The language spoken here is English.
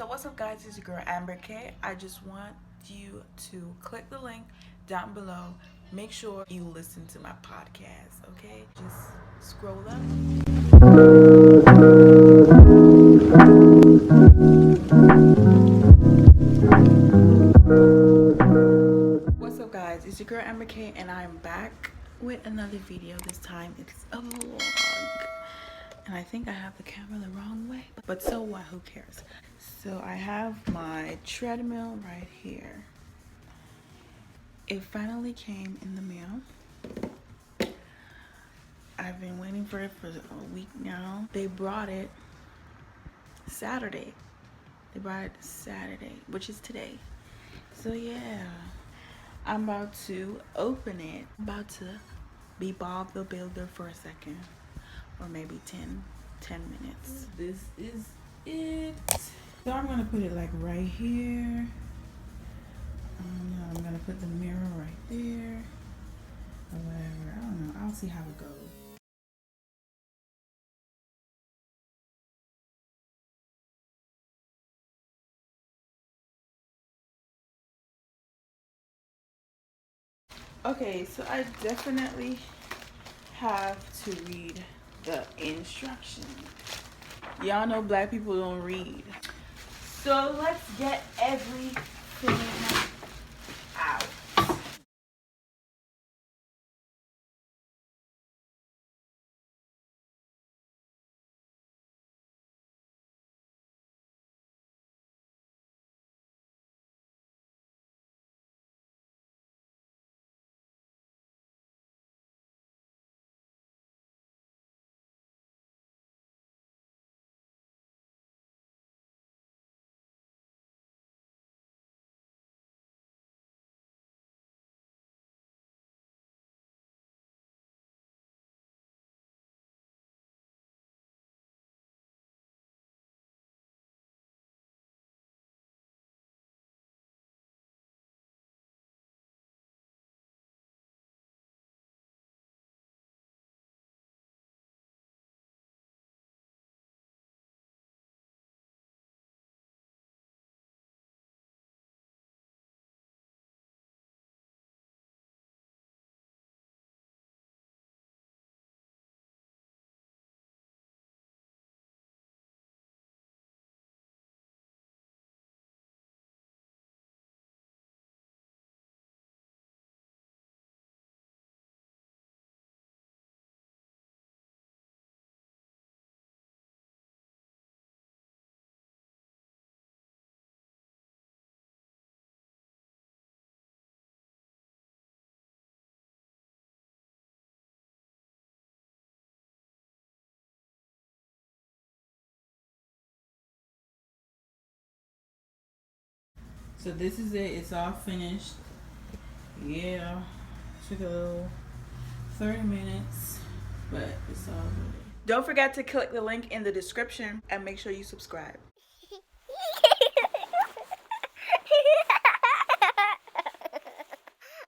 So what's up guys, it's your girl Amber K. I just want you to click the link down below. Make sure you listen to my podcast, okay? Just scroll up. What's up guys, it's your girl Amber K and I'm back with another video. This time it's a vlog. And I think I have the camera the wrong way, but so what, who cares? So I have my treadmill right here. It finally came in the mail. I've been waiting for it for a week now. They brought it Saturday. They brought it Saturday, which is today. So yeah, I'm about to open it. I'm about to be Bob the Builder for a second. Or maybe 10 minutes. This is it. So I'm gonna put it like right here. I'm gonna put the mirror right there or whatever. I don't know. I'll see how it goes. Okay, so I definitely have to read the instructions. Y'all know black people don't read. So let's get everything out. So this is it. It's all finished. Yeah, took a little 30 minutes, but it's all good. Don't forget to click the link in the description and make sure you subscribe.